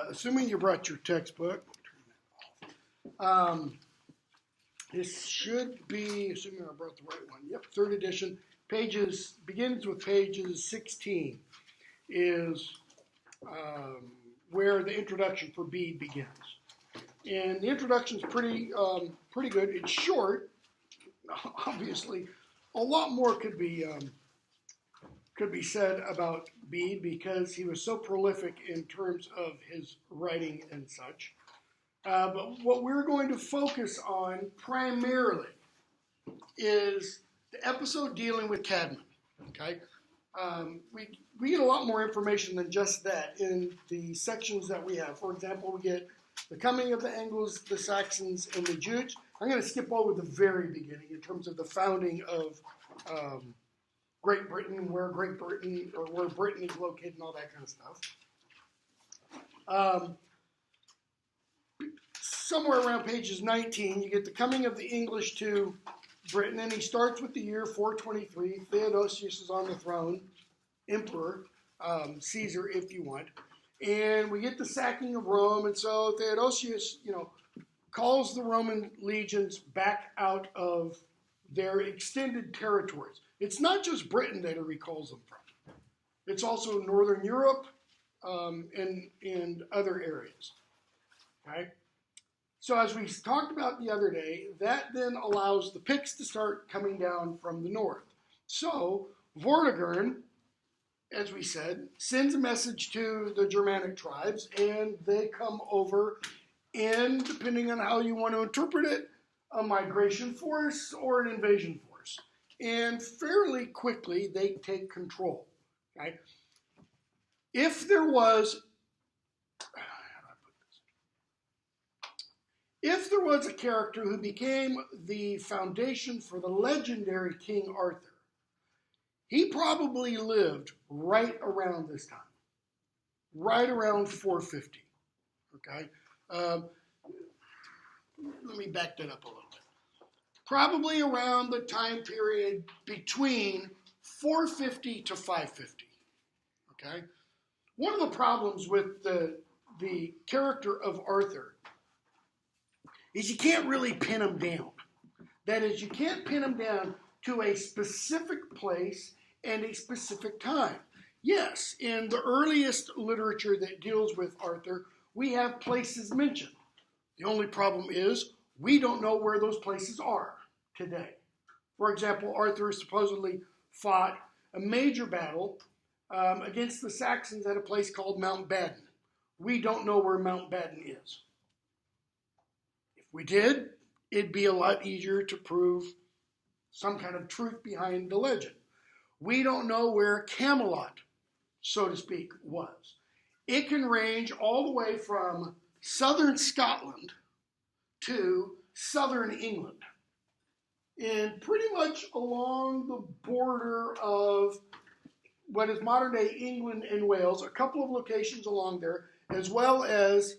Assuming you brought your textbook, this should be, assuming I brought the right one, yep, third edition, begins with pages 16 is where the introduction for Bede begins. And the introduction is pretty good. It's short, obviously. A lot more could be said about Bede because he was so prolific in terms of his writing and such. But what we're going to focus on primarily is the episode dealing with Caedmon. Okay, we get a lot more information than just that in the sections that we have. For example, we get the coming of the Angles, the Saxons, and the Jutes. I'm going to skip over the very beginning in terms of the founding of Great Britain, where Britain is located, and all that kind of stuff. Somewhere around pages 19, you get the coming of the English to Britain, and he starts with the year 423. Theodosius is on the throne, emperor, Caesar, if you want. And we get the sacking of Rome, and so Theodosius, calls the Roman legions back out of their extended territories. It's not just Britain that he recalls them from. It's also Northern Europe and other areas. Okay? So as we talked about the other day, that then allows the Picts to start coming down from the north. So Vortigern, as we said, sends a message to the Germanic tribes, and they come over in, depending on how you want to interpret it, a migration force or an invasion force. And fairly quickly, they take control. Okay? If there was a character who became the foundation for the legendary King Arthur, he probably lived right around this time, right around 450. Okay, let me back that up a little bit. Probably around the time period between 450 to 550. Okay, one of the problems with the character of Arthur is you can't really pin him down. That is, you can't pin him down to a specific place and a specific time. Yes, in the earliest literature that deals with Arthur, we have places mentioned. The only problem is we don't know where those places are today. For example, Arthur supposedly fought a major battle against the Saxons at a place called Mount Badon. We don't know where Mount Badon is. If we did, it'd be a lot easier to prove some kind of truth behind the legend. We don't know where Camelot, so to speak, was. It can range all the way from southern Scotland to southern England, and pretty much along the border of what is modern-day England and Wales, a couple of locations along there, as well as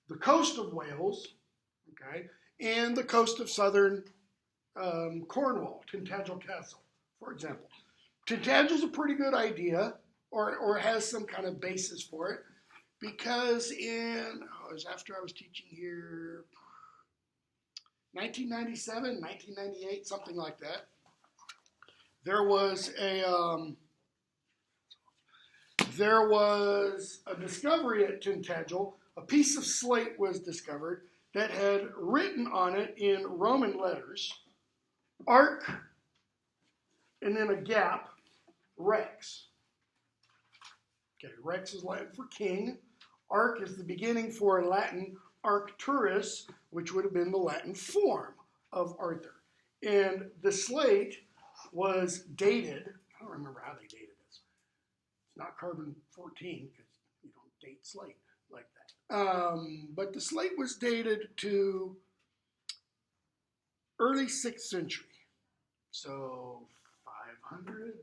the coast of Wales, okay, and the coast of southern Cornwall, Tintagel Castle, for example. Tintagel's a pretty good idea, or has some kind of basis for it, because it was after I was teaching here, 1997, 1998, something like that. There was a discovery at Tintagel. A piece of slate was discovered that had written on it in Roman letters, Arc, and then a gap, Rex. Okay, Rex is Latin for king. Arc is the beginning for Latin Arcturus, which would have been the Latin form of Arthur. And the slate was dated, I don't remember how they dated this. It's not carbon 14 because you don't date slate like that. But the slate was dated to early 6th century. So 500,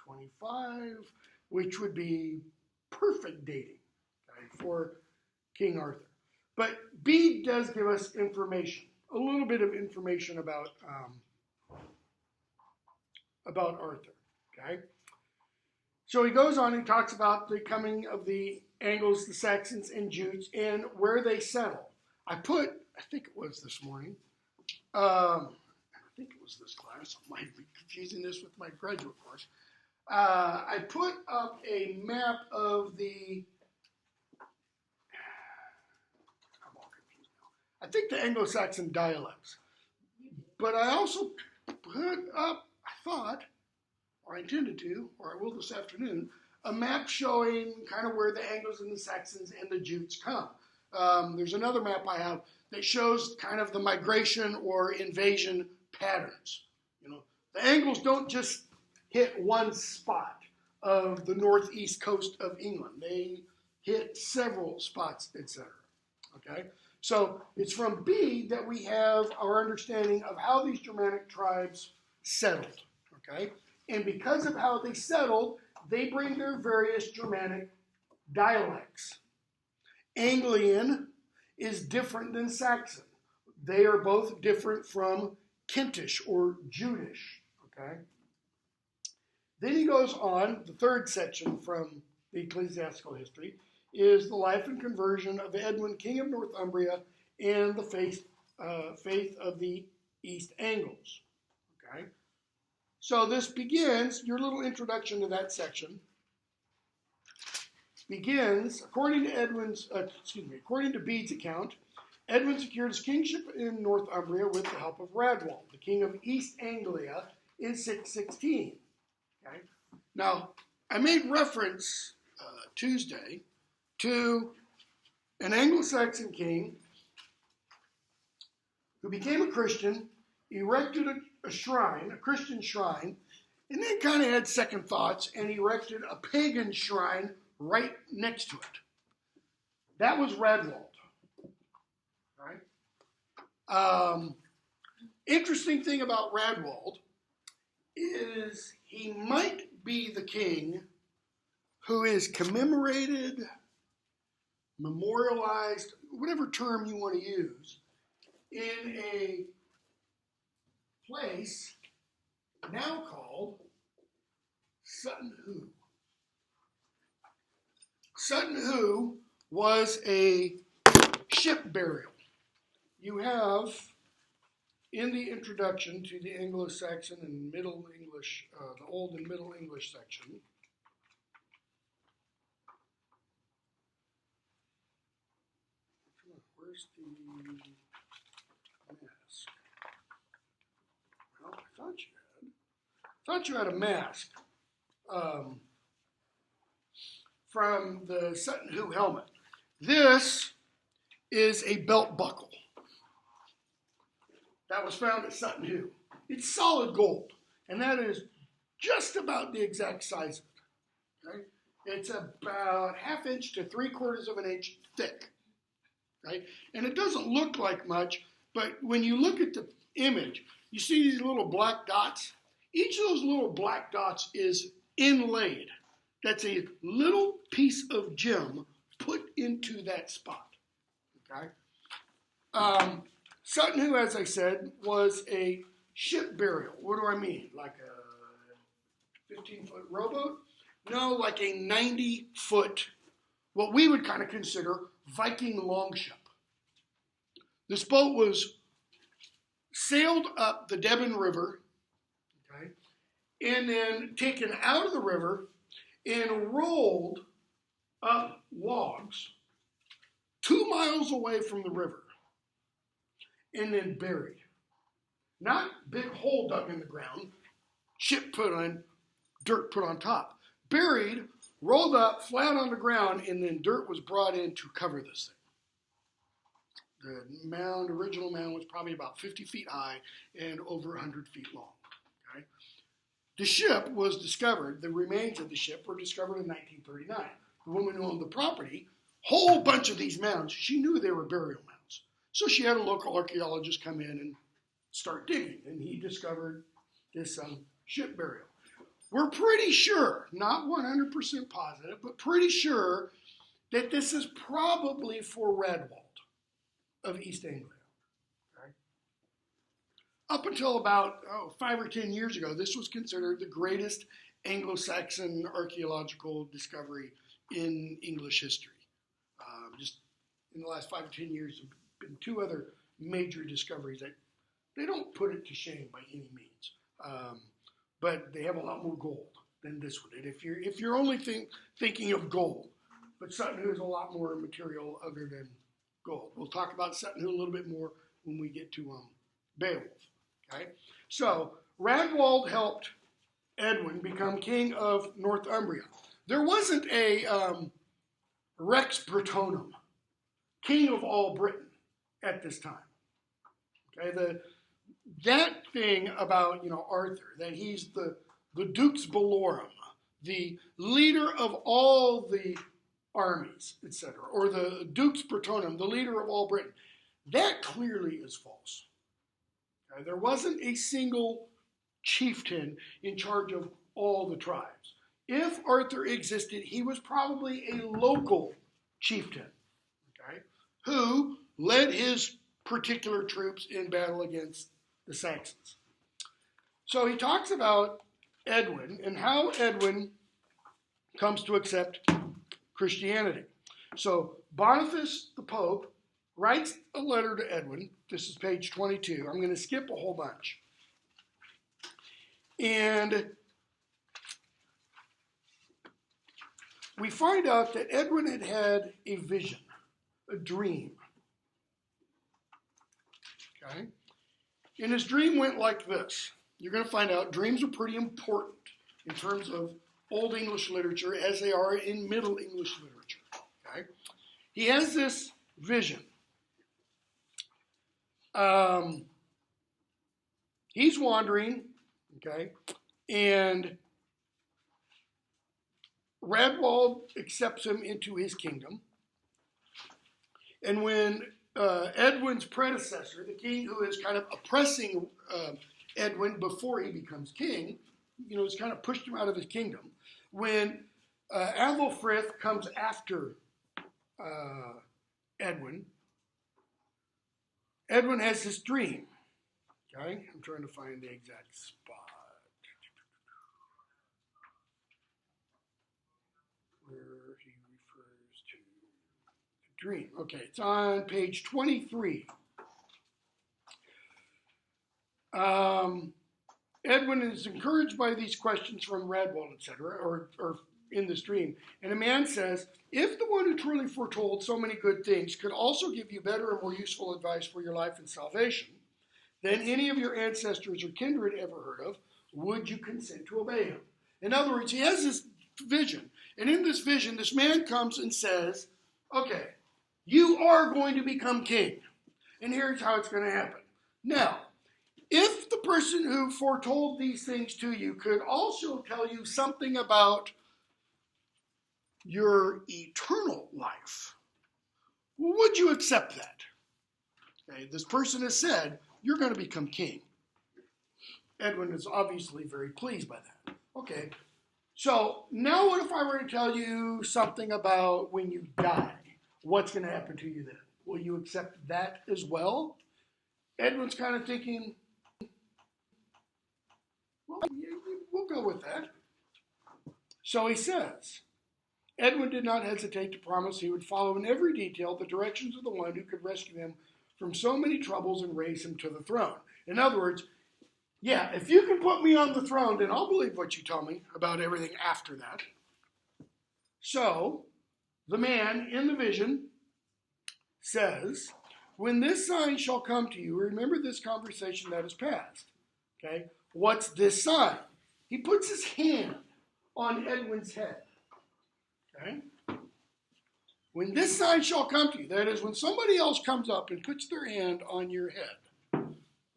525, which would be perfect dating, okay, for King Arthur. But Bede does give us information, a little bit of information about Arthur, okay? So he goes on and talks about the coming of the Angles, the Saxons, and Jutes, and where they settle. I think it was this morning, I think it was this class, I might be confusing this with my graduate course. I put up a map of the, I'm all confused now. I think the Anglo-Saxon dialects. But I also put up, I thought, or I intended to, or I will this afternoon, a map showing kind of where the Angles and the Saxons and the Jutes come. There's another map I have that shows kind of the migration or invasion patterns. You know, the Angles don't just hit one spot of the northeast coast of England. They hit several spots, etc. Okay, so it's from Bede that we have our understanding of how these Germanic tribes settled. Okay, and because of how they settled, they bring their various Germanic dialects. Anglian is different than Saxon. They are both different from Kentish or Jutish. Okay. Then he goes on, the third section from the ecclesiastical history is the life and conversion of Edwin, king of Northumbria, and the faith of the East Angles. Okay. So this begins, your little introduction to that section begins, according to Bede's account, Edwin secured his kingship in Northumbria with the help of Radwald, the king of East Anglia, in 616. Okay? Now, I made reference Tuesday to an Anglo-Saxon king who became a Christian, erected a shrine, a Christian shrine, and then kind of had second thoughts and erected a pagan shrine right next to it. That was Radwald. Right? Interesting thing about Radwald is he might be the king who is commemorated, memorialized, whatever term you want to use, in a place now called Sutton Hoo. Sutton Hoo was a ship burial. You have, in the introduction to the Anglo-Saxon and Middle English, the Old and Middle English section, where's the mask? Well, I thought you had a mask from the Sutton Hoo helmet. This is a belt buckle that was found at Sutton Hoo. It's solid gold, and that is just about the exact size of it. Okay? It's about 1/2 inch to 3/4 of an inch thick. Right? And it doesn't look like much, but when you look at the image, you see these little black dots. Each of those little black dots is inlaid. That's a little piece of gem put into that spot. Okay? Sutton Hoo, as I said, was a ship burial. What do I mean? Like a 15-foot rowboat? No, like a 90-foot, what we would kind of consider Viking longship. This boat was sailed up the Deben River, okay, and then taken out of the river and rolled up logs 2 miles away from the river and then buried. Not big hole dug in the ground, ship put on, dirt put on top. Buried, rolled up, flat on the ground, and then dirt was brought in to cover this thing. The mound, original mound, was probably about 50 feet high and over 100 feet long. Okay? The ship was discovered, the remains of the ship were discovered in 1939. The woman who owned the property, whole bunch of these mounds, she knew they were burial mounds. So she had a local archaeologist come in and start digging, and he discovered this ship burial. We're pretty sure, not 100% positive, but pretty sure that this is probably for Radwald of East Anglia. Okay? Up until about 5 or 10 years ago, this was considered the greatest Anglo-Saxon archaeological discovery in English history. Just in the last 5 to 10 years, there have been 2 other major discoveries that they don't put it to shame by any means, but they have a lot more gold than this one. And if you're only thinking of gold, but Sutton Hoo is a lot more material other than gold. We'll talk about Sutton Hoo a little bit more when we get to Beowulf. Okay, so Ragnwald helped Edwin become king of Northumbria. There wasn't a Rex Bretonum, king of all Britain, at this time. Okay, that thing about Arthur, that he's the Dux Bellorum, the leader of all the armies, etc., or the Dux Bretonum, the leader of all Britain, that clearly is false. Okay, there wasn't a single chieftain in charge of all the tribes. If Arthur existed, he was probably a local chieftain, okay, who led his particular troops in battle against the Saxons. So he talks about Edwin and how Edwin comes to accept Christianity. So Boniface the Pope writes a letter to Edwin. This is page 22. I'm going to skip a whole bunch. And we find out that Edwin had a vision, a dream. Okay? And his dream went like this. You're going to find out dreams are pretty important in terms of Old English literature as they are in Middle English literature. Okay? He has this vision. He's wandering, okay, and Ragnwald accepts him into his kingdom. And when Edwin's predecessor, the king who is kind of oppressing Edwin before he becomes king, has kind of pushed him out of his kingdom. When Aethelfrith comes after Edwin, Edwin has this dream. Okay, I'm trying to find the exact spot where he refers to the dream. Okay, it's on page 23. Edwin is encouraged by these questions from Ragnwald, etc., or in this dream. And a man says, if the one who truly foretold so many good things could also give you better and more useful advice for your life and salvation than any of your ancestors or kindred ever heard of, would you consent to obey him? In other words, he has this vision. And in this vision, this man comes and says, okay, you are going to become king. And here's how it's going to happen. Now, if the person who foretold these things to you could also tell you something about your eternal life, would you accept that? Okay, this person has said, you're going to become king. Edwin is obviously very pleased by that. Okay, so now what if I were to tell you something about when you die? What's going to happen to you then? Will you accept that as well? Edwin's kind of thinking, well, we'll go with that. So he says, Edwin did not hesitate to promise he would follow in every detail the directions of the one who could rescue him from so many troubles and raise him to the throne. In other words, yeah, if you can put me on the throne, then I'll believe what you tell me about everything after that. So, the man in the vision says, when this sign shall come to you, remember this conversation that is past. Okay, what's this sign? He puts his hand on Edwin's head. Okay? When this sign shall come to you, that is, when somebody else comes up and puts their hand on your head,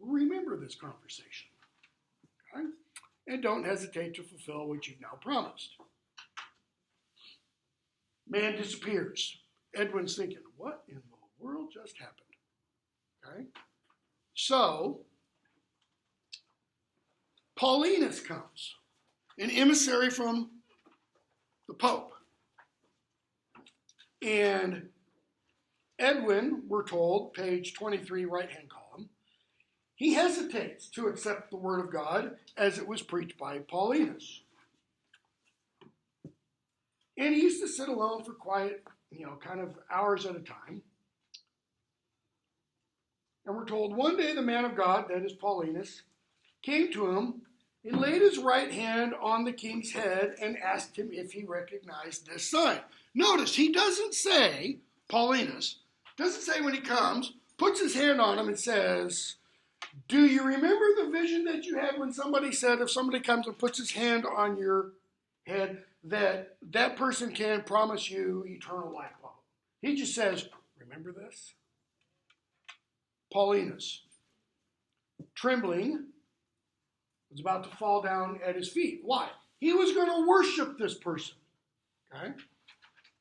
remember this conversation. Okay? And don't hesitate to fulfill what you've now promised. Man disappears. Edwin's thinking, what in the world just happened? Okay? So, Paulinus comes, an emissary from the Pope. And Edwin, we're told, page 23, right-hand column, he hesitates to accept the word of God as it was preached by Paulinus. And he used to sit alone for quiet, kind of hours at a time. And we're told one day the man of God, that is Paulinus, came to him and laid his right hand on the king's head and asked him if he recognized this sign. Notice, he doesn't say, Paulinus, doesn't say when he comes, puts his hand on him and says, do you remember the vision that you had when somebody said if somebody comes and puts his hand on your head, that person can promise you eternal life? He just says, remember this? Paulinus, trembling, was about to fall down at his feet. Why? He was going to worship this person. Okay?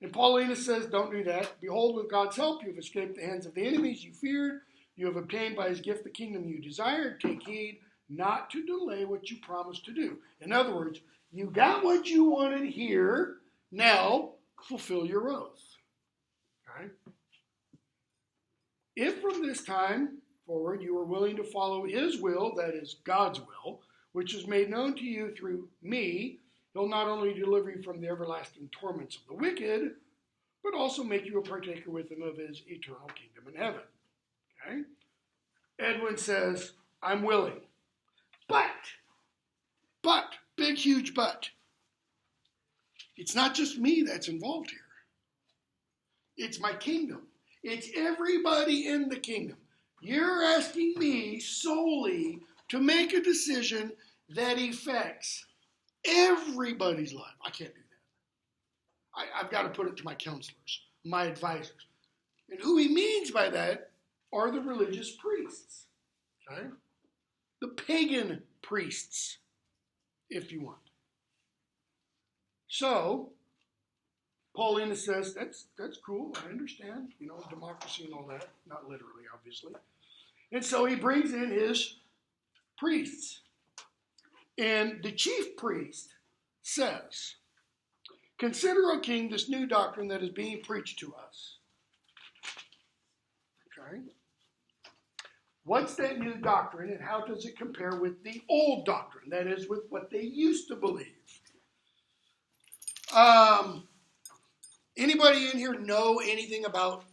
And Paulinus says, don't do that. Behold, with God's help, you have escaped the hands of the enemies you feared. You have obtained by his gift the kingdom you desired. Take heed not to delay what you promised to do. In other words, you got what you wanted here. Now, fulfill your oath. Okay? If from this time forward you are willing to follow his will, that is God's will, which is made known to you through me, he'll not only deliver you from the everlasting torments of the wicked, but also make you a partaker with him of his eternal kingdom in heaven. Okay? Edwin says, I'm willing. But, big, huge but. It's not just me that's involved here. It's my kingdom. It's everybody in the kingdom. You're asking me solely to make a decision that affects everybody's life. I can't do that. I've got to put it to my counselors, my advisors. And who he means by that are the religious priests. Okay? The pagan priests, if you want. So, Paulinus says, that's cool, I understand, democracy and all that. Not literally, obviously. And so he brings in his priests. And the chief priest says, consider, O king, this new doctrine that is being preached to us. Okay? What's that new doctrine and how does it compare with the old doctrine? That is, with what they used to believe. Anybody in here know anything about,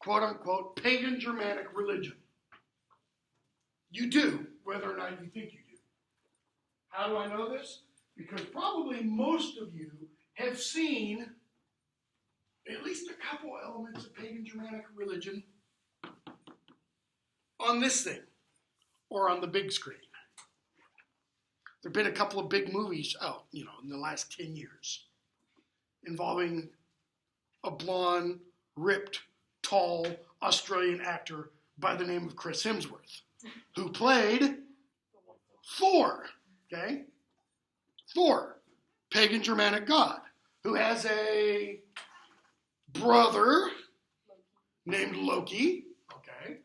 quote unquote, pagan Germanic religion? You do, whether or not you think you do. How do I know this? Because probably most of you have seen at least a couple elements of pagan Germanic religion on this thing or on the big screen. There have been a couple of big movies out, in the last 10 years involving a blonde, ripped, tall Australian actor by the name of Chris Hemsworth, who played Thor, okay? Thor, pagan Germanic god, who has a brother named Loki, okay?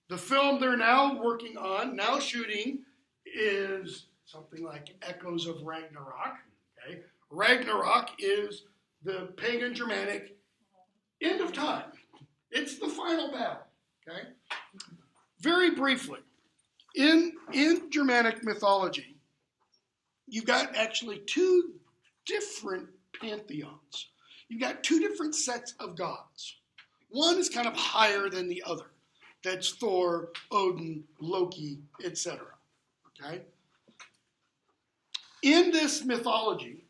The film they're now working on, now shooting, is something like Echoes of Ragnarok, okay? Ragnarok is the pagan Germanic end of time. It's the final battle, okay? Very briefly, in Germanic mythology, you've got actually two different pantheons. You've got two different sets of gods. One is kind of higher than the other. That's Thor, Odin, Loki, etc. Okay? In this mythology,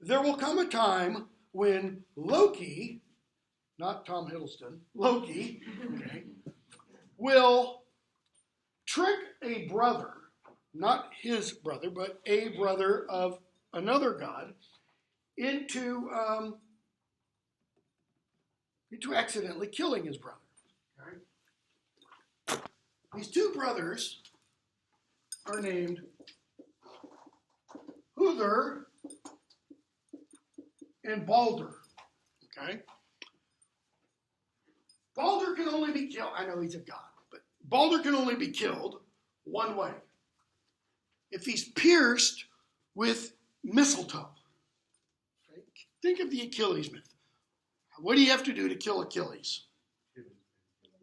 there will come a time when Loki, not Tom Hiddleston, Loki, okay, will trick a brother, not his brother, but a brother of another god, into accidentally killing his brother. Okay? These two brothers are named Uther and Balder. Okay? Balder can only be killed. I know he's a god, but Balder can only be killed one way. If he's pierced with mistletoe. Okay? Think of the Achilles myth. What do you have to do to kill Achilles?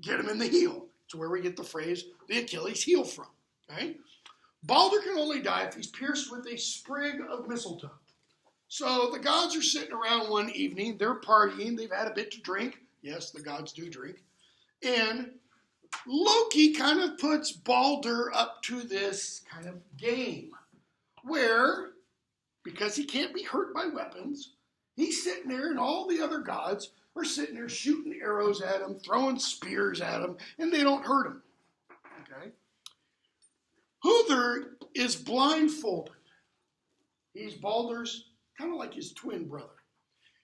Get him in the heel. It's where we get the phrase, the Achilles heel from. Okay? Balder can only die if he's pierced with a sprig of mistletoe. So the gods are sitting around one evening. They're partying. They've had a bit to drink. Yes, the gods do drink. And Loki kind of puts Balder up to this kind of game where, because he can't be hurt by weapons, he's sitting there and all the other gods are sitting there shooting arrows at him, throwing spears at him, and they don't hurt him. Okay? Huther is blindfolded. He's Balder's, kind of like his twin brother.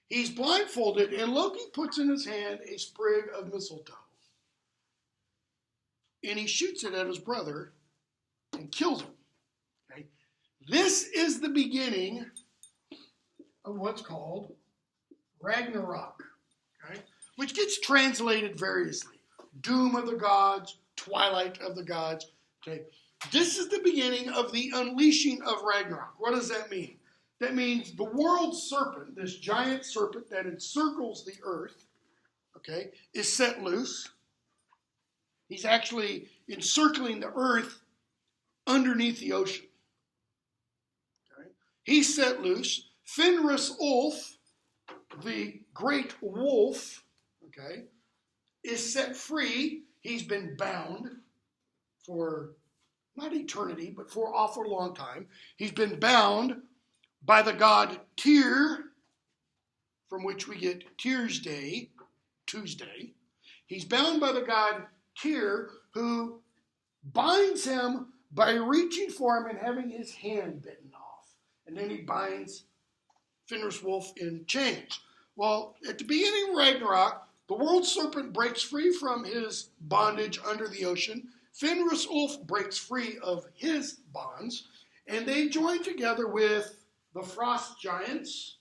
He's blindfolded, and Loki puts in his hand a sprig of mistletoe. And he shoots it at his brother and kills him. Okay? This is the beginning of what's called Ragnarok, okay? Which gets translated variously. Doom of the gods, twilight of the gods. Okay? This is the beginning of the unleashing of Ragnarok. What does that mean? That means the world serpent, this giant serpent that encircles the earth, okay, is set loose. He's actually encircling the earth underneath the ocean. Okay? He's set loose. Fenris Ulf, the great wolf, okay, is set free. He's been bound for not eternity, but for an awful long time. He's been bound by the god Tyr, from which we get Tyr's Day, Tuesday. He's bound by the god Tyr, who binds him by reaching for him and having his hand bitten off. And then he binds Fenris Wolf in chains. Well, at the beginning of Ragnarok, the world serpent breaks free from his bondage under the ocean. Fenris Wolf breaks free of his bonds, and they join together with the frost giants,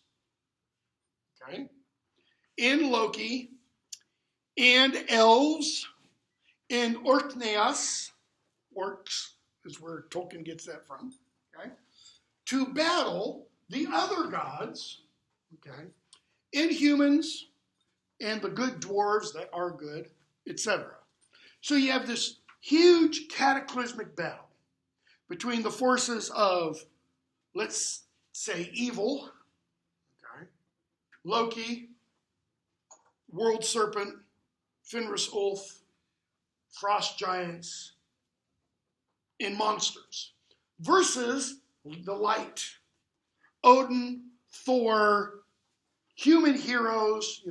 okay, and Loki, and elves, and Orkneys, orcs is where Tolkien gets that from, okay, to battle the other gods, okay, and humans, and the good dwarves that are good, etc. So you have this huge cataclysmic battle between the forces of, let's say, evil, okay, Loki, world serpent, Fenris Ulf, frost giants, and monsters, versus the light, Odin, Thor, human heroes,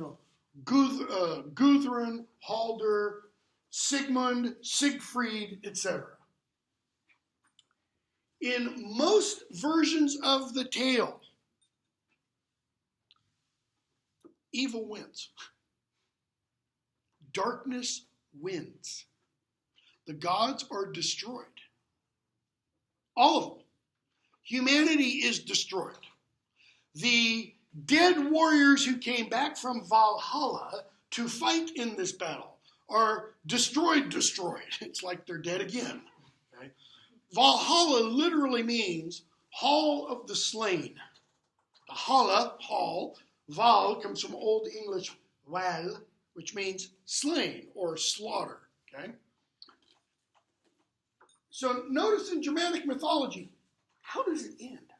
Gudrun, Halder, Sigmund, Siegfried, etc. In most versions of the tale, evil wins. Darkness wins. The gods are destroyed. All of them. Humanity is destroyed. The dead warriors who came back from Valhalla to fight in this battle are destroyed. It's like they're dead again. Okay? Valhalla literally means hall of the slain. The Halla, hall, Val comes from Old English val, which means slain or slaughter. Okay? So notice in Germanic mythology, how does it end?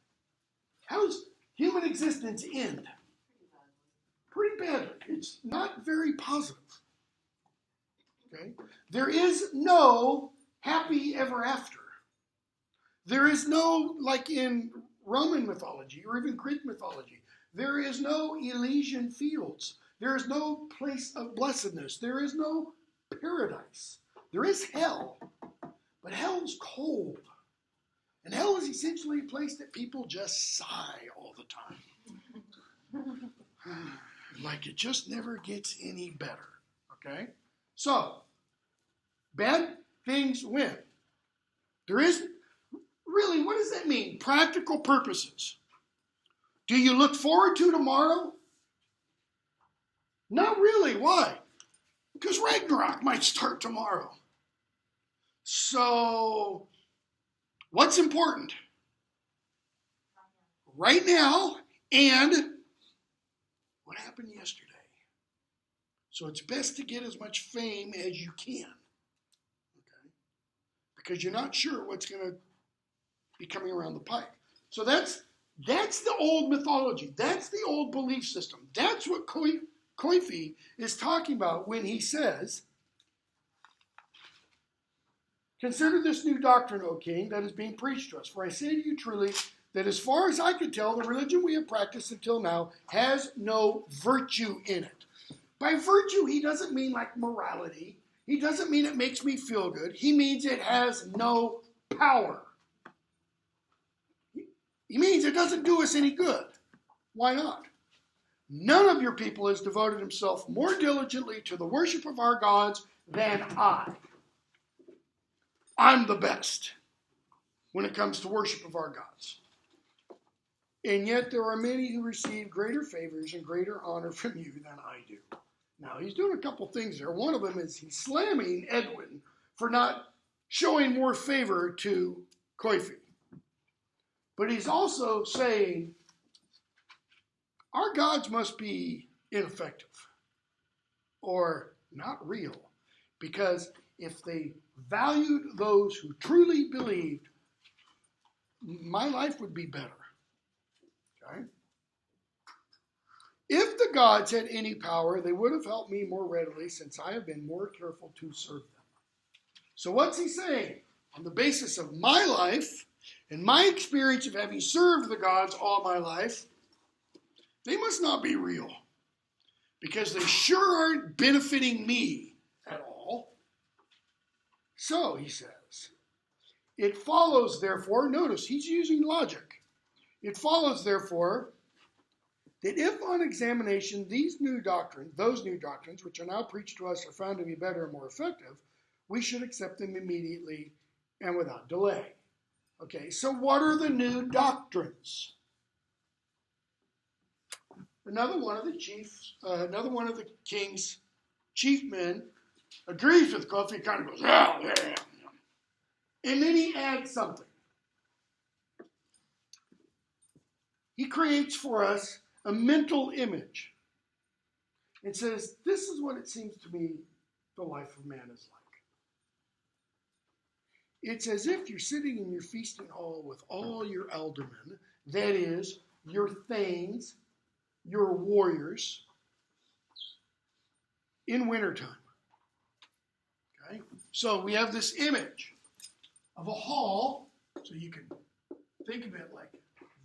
How does human existence end? Pretty badly. It's not very positive. Okay? There is no happy ever after. There is no, like in Roman mythology or even Greek mythology, there is no Elysian fields. There is no place of blessedness. There is no paradise. There is hell, but hell is cold. And hell is essentially a place that people just sigh all the time. Like it just never gets any better. Okay? So, bad things win. There is, really, what does that mean? Practical purposes. Do you look forward to tomorrow? Not really. Why? Because Ragnarok might start tomorrow. So, what's important? Right now, and what happened yesterday. So it's best to get as much fame as you can. Okay? Because you're not sure what's going to be coming around the pike. So that's That's the old mythology. That's the old belief system. That's what Coifi is talking about when he says, "Consider this new doctrine, O king, that is being preached to us. For I say to you truly that as far as I can tell, the religion we have practiced until now has no virtue in it." By virtue, he doesn't mean like morality. He doesn't mean it makes me feel good. He means it has no power. He means it doesn't do us any good. Why not? None of your people has devoted himself more diligently to the worship of our gods than I. I'm the best when it comes to worship of our gods. And yet there are many who receive greater favors and greater honor from you than I do. Now, he's doing a couple things there. One of them is he's slamming Edwin for not showing more favor to Coifi. But he's also saying our gods must be ineffective or not real, because if they valued those who truly believed, my life would be better. Okay? If the gods had any power, they would have helped me more readily, since I have been more careful to serve them. So what's he saying? On the basis of my life and my experience of having served the gods all my life, they must not be real, because they sure aren't benefiting me at all. So, he says, it follows, therefore, notice he's using logic. It follows, therefore, that if on examination those new doctrines, which are now preached to us, are found to be better and more effective, we should accept them immediately and without delay. Okay, so what are the new doctrines? Another one of the king's chief men agrees with Coifi, kind of goes, yeah. And then he adds something. He creates for us a mental image and says, this is what it seems to me the life of man is like. It's as if you're sitting in your feasting hall with all your aldermen, that is, your thanes, your warriors, in wintertime. Okay? So we have this image of a hall, so you can think of it like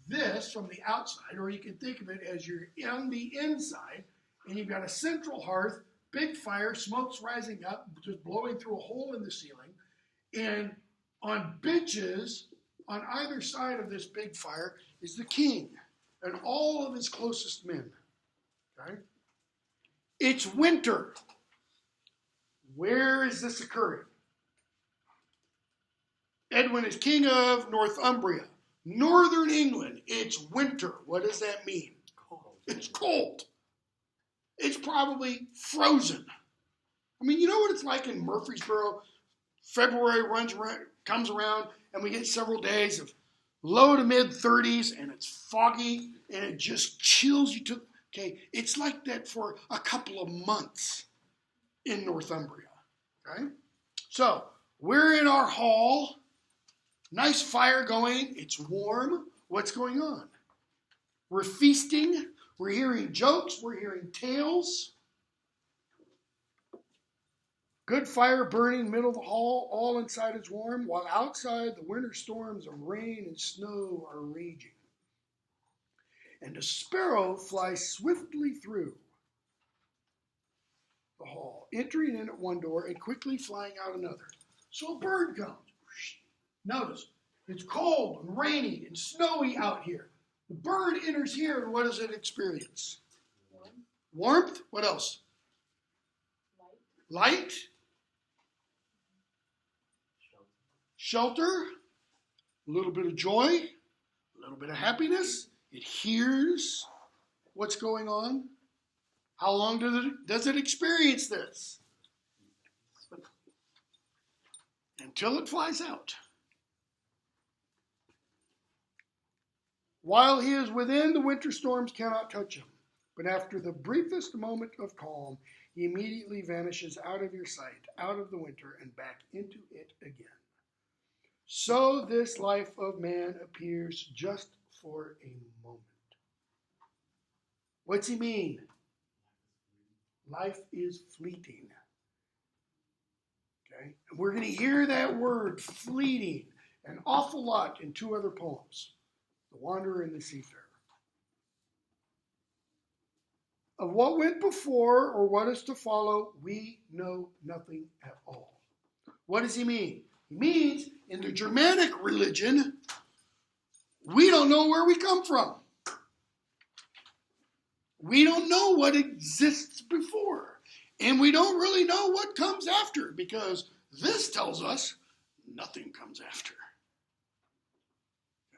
this from the outside, or you can think of it as you're on the inside, and you've got a central hearth, big fire, smoke's rising up, just blowing through a hole in the ceiling, and on benches on either side of this big fire is the king and all of his closest men. Okay? It's winter. Where is this occurring? Edwin is king of Northumbria. Northern England, it's winter. What does that mean? Cold. It's cold. It's probably frozen. I mean, you know what it's like in Murfreesboro? February comes around, and we get several days of low to mid 30s, and it's foggy, and it just chills you to. Okay, it's like that for a couple of months in Northumbria. Okay, so we're in our hall, nice fire going, it's warm. What's going on? We're feasting, we're hearing jokes, we're hearing tales. Good fire burning, middle of the hall, all inside is warm, while outside the winter storms of rain and snow are raging. And a sparrow flies swiftly through the hall, entering in at one door and quickly flying out another. So a bird comes. Notice, it's cold and rainy and snowy out here. The bird enters here, and what does it experience? Warmth. What else? Light. Shelter. A little bit of joy. A little bit of happiness. It hears what's going on. How long does it experience this? Until it flies out. While he is within, the winter storms cannot touch him. But after the briefest moment of calm, he immediately vanishes out of your sight, out of the winter, and back into it again. So this life of man appears just for a moment. What's he mean? Life is fleeting. Okay? And we're going to hear that word, fleeting, an awful lot in two other poems, The Wanderer and the Seafarer. Of what went before or what is to follow, we know nothing at all. What does he mean? He means in the Germanic religion, we don't know where we come from. We don't know what exists before. And we don't really know what comes after, because this tells us nothing comes after.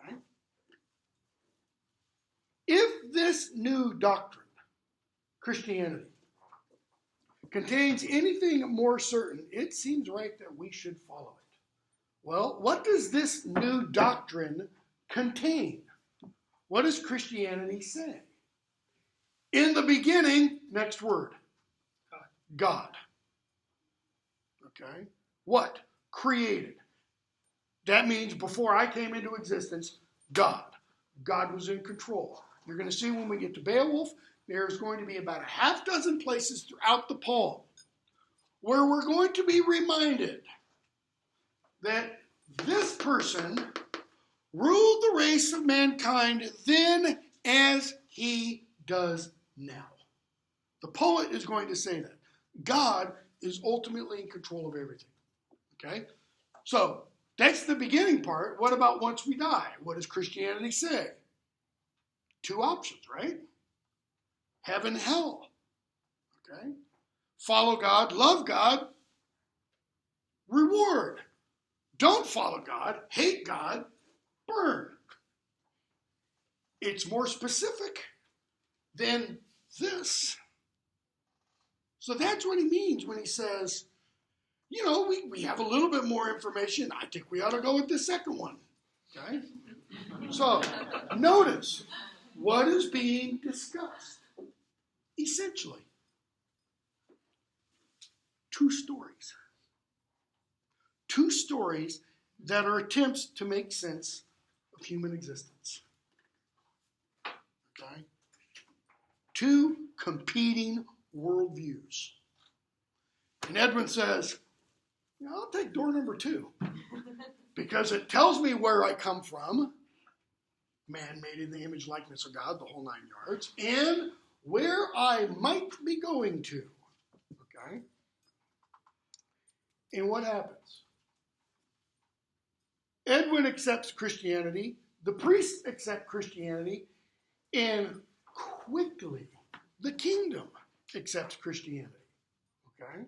Okay? If this new doctrine, Christianity, contains anything more certain, it seems right that we should follow it. Well, what does this new doctrine contain? What does Christianity say? In the beginning, next word, God. Okay? What? Created. That means before I came into existence, God. God was in control. You're going to see when we get to Beowulf, there's going to be about a half dozen places throughout the poem where we're going to be reminded that this person ruled the race of mankind then as he does now. The poet is going to say that. God is ultimately in control of everything. Okay? So, that's the beginning part. What about once we die? What does Christianity say? Two options, right? Heaven, hell. Okay? Follow God, love God, reward. Don't follow God, hate God, burn. It's more specific than this. So that's what he means when he says, you know, we have a little bit more information. I think we ought to go with the second one. Okay? So, notice what is being discussed. Essentially, two stories. Two stories that are attempts to make sense of human existence. Okay? Two competing worldviews. And Edwin says, you know, I'll take door number 2 because it tells me where I come from, man made in the image likeness of God, the whole 9 yards, and where I might be going to. Okay? And what happens? Edwin accepts Christianity, the priests accept Christianity, and quickly the kingdom accepts Christianity. Okay?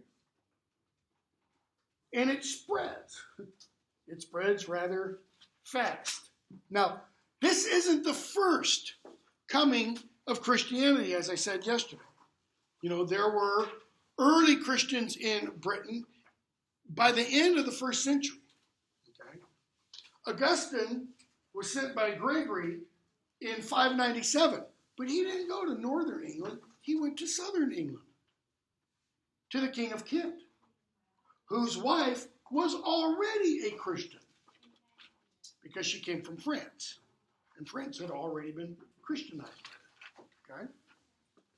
And it spreads. It spreads rather fast. Now, this isn't the first coming of Christianity, as I said yesterday. You know, there were early Christians in Britain by the end of the first century. Okay? Augustine was sent by Gregory in 597, but he didn't go to northern England. He went to southern England, to the King of Kent, whose wife was already a Christian because she came from France, and France had already been Christianized. Okay?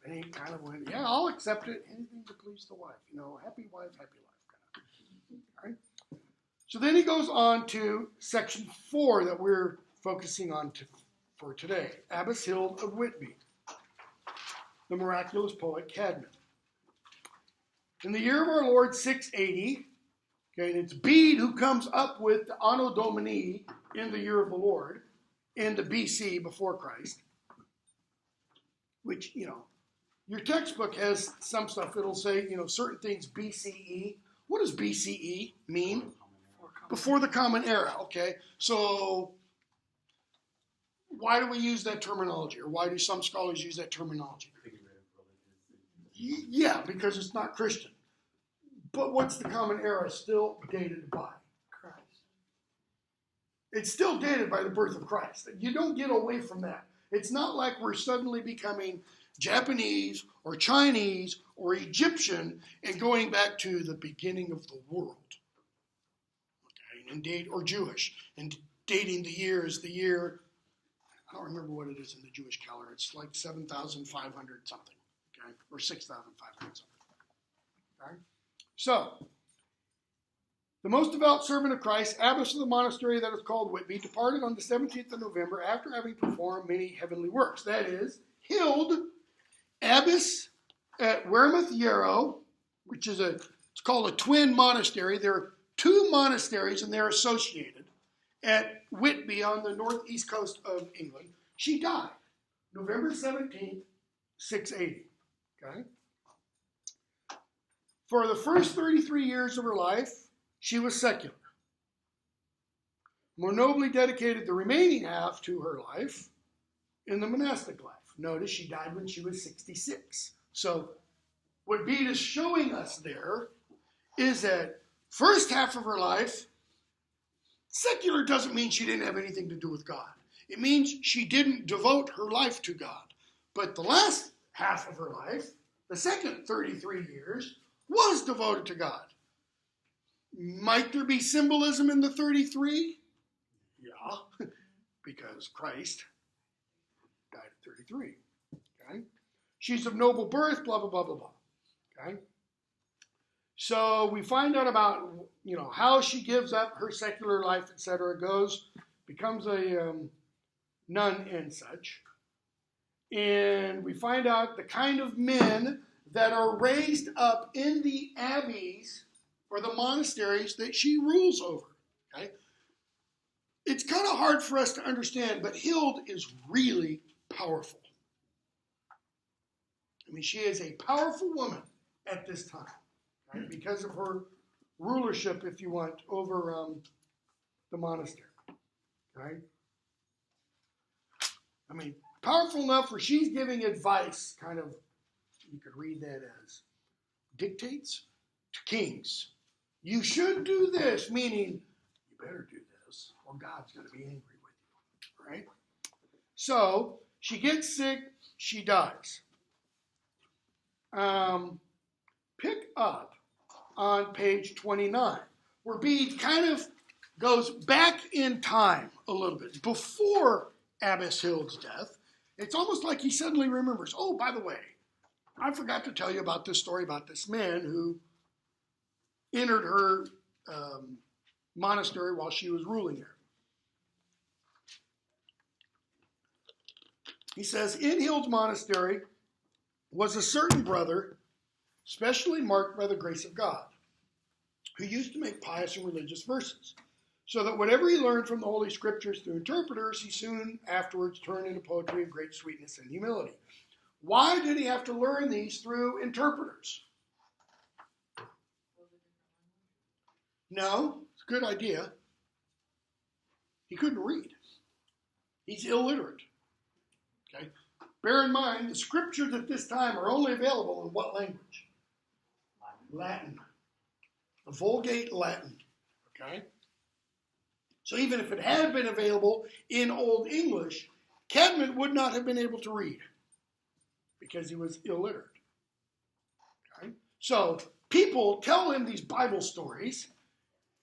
And he kind of went, yeah, I'll accept it, anything to please the wife. You know, happy wife, happy life. Kind of. All right? So then he goes on to section 4 that we're focusing on for today. Abbess Hild of Whitby, the miraculous poet Caedmon. In the year of our Lord 680, okay, and it's Bede who comes up with the Anno Domini in the year of the Lord, in the BC, before Christ, which, you know, your textbook has some stuff. It'll say, you know, certain things BCE. What does BCE mean? Before the Common Era, okay? So why do we use that terminology, or why do some scholars use that terminology? Yeah, because it's not Christian. But what's the Common Era still dated by? Christ. It's still dated by the birth of Christ. You don't get away from that. It's not like we're suddenly becoming Japanese or Chinese or Egyptian and going back to the beginning of the world. Okay, and date, or Jewish, and dating the year as the year I don't remember what it is in the Jewish calendar. It's like 7,500 something, okay, or 6,500 something. Okay, so the most devout servant of Christ, abbess of the monastery that is called Whitby, departed on the 17th of November after having performed many heavenly works. That is, Hild, abbess at Wearmouth Yarrow, which is it's called a twin monastery. There are two monasteries and they're associated at Whitby on the northeast coast of England. She died November 17th, 680. Okay? For the first 33 years of her life, she was secular. More nobly dedicated the remaining half to her life in the monastic life. Notice she died when she was 66. So what Bede is showing us there is that first half of her life, secular doesn't mean she didn't have anything to do with God. It means she didn't devote her life to God. But the last half of her life, the second 33 years, was devoted to God. Might there be symbolism in the 33? Yeah, because Christ died at 33. Okay? She's of noble birth, blah, blah, blah, blah, blah. Okay? So we find out about, how she gives up her secular life, etc., becomes a nun and such. And we find out the kind of men that are raised up in the abbeys or the monasteries that she rules over. Okay? It's kind of hard for us to understand, but Hild is really powerful. I mean, she is a powerful woman at this time, right? Because of her rulership, if you want, over the monastery. Right? I mean, powerful enough where she's giving advice, kind of, you could read that as dictates to kings. You should do this, meaning you better do this or God's going to be angry with you, right? So she gets sick, she dies. Pick up on page 29, where Bede kind of goes back in time a little bit. Before Abbess Hild's death, it's almost like he suddenly remembers, oh, by the way, I forgot to tell you about this story about this man who entered her monastery while she was ruling there. He says, in Hild's monastery was a certain brother, specially marked by the grace of God, who used to make pious and religious verses, so that whatever he learned from the Holy Scriptures through interpreters, he soon afterwards turned into poetry of great sweetness and humility. Why did he have to learn these through interpreters? No, it's a good idea. He couldn't read. He's illiterate. Okay? Bear in mind, the scriptures at this time are only available in what language? Latin. The Vulgate Latin. Okay? So even if it had been available in Old English, Caedmon would not have been able to read because he was illiterate. Okay? So people tell him these Bible stories,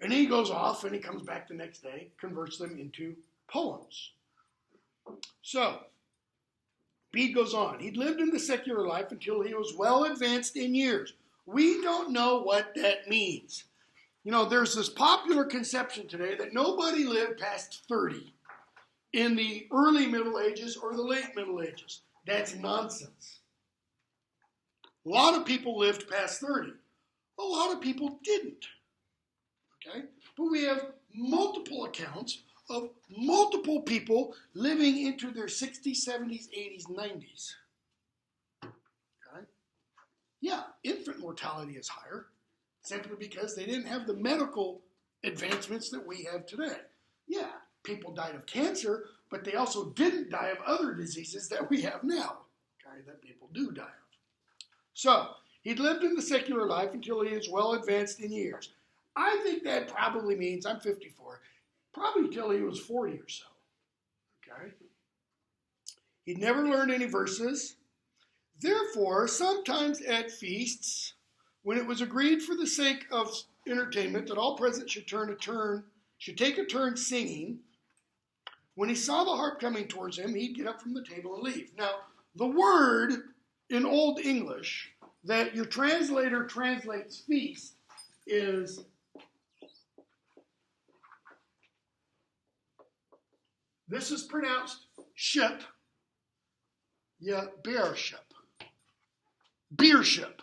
and he goes off and he comes back the next day, converts them into poems. So, Bede goes on. He'd lived in the secular life until he was well advanced in years. We don't know what that means. There's this popular conception today that nobody lived past 30 in the early Middle Ages or the late Middle Ages. That's nonsense. A lot of people lived past 30. A lot of people didn't. Okay? But we have multiple accounts of multiple people living into their 60s, 70s, 80s, 90s. Okay? Yeah, infant mortality is higher, simply because they didn't have the medical advancements that we have today. Yeah, people died of cancer, but they also didn't die of other diseases that we have now, okay, that people do die of. So, he'd lived in the secular life until he is well advanced in years. I think that probably means, I'm 54, probably till he was 40 or so. Okay? He'd never learned any verses. Therefore, sometimes at feasts, when it was agreed for the sake of entertainment that all present should take a turn singing, When he saw the harp coming towards him, he'd get up from the table and leave. Now, the word in Old English that your translator translates feast is this is pronounced ship, yeah, beer ship. Beer ship.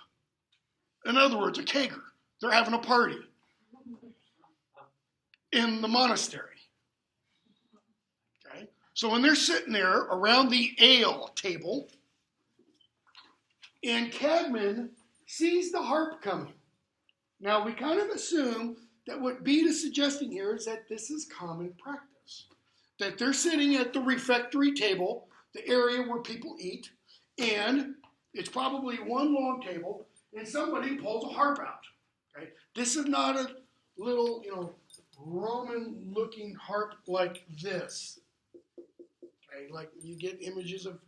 In other words, a kegger. They're having a party in the monastery. Okay? So when they're sitting there around the ale table, and Caedmon sees the harp coming. Now, we kind of assume that what Bede is suggesting here is that this is common practice. That they're sitting at the refectory table, the area where people eat, and it's probably one long table, and somebody pulls a harp out. Okay? This is not a little, Roman-looking harp like this. Okay? Like you get images of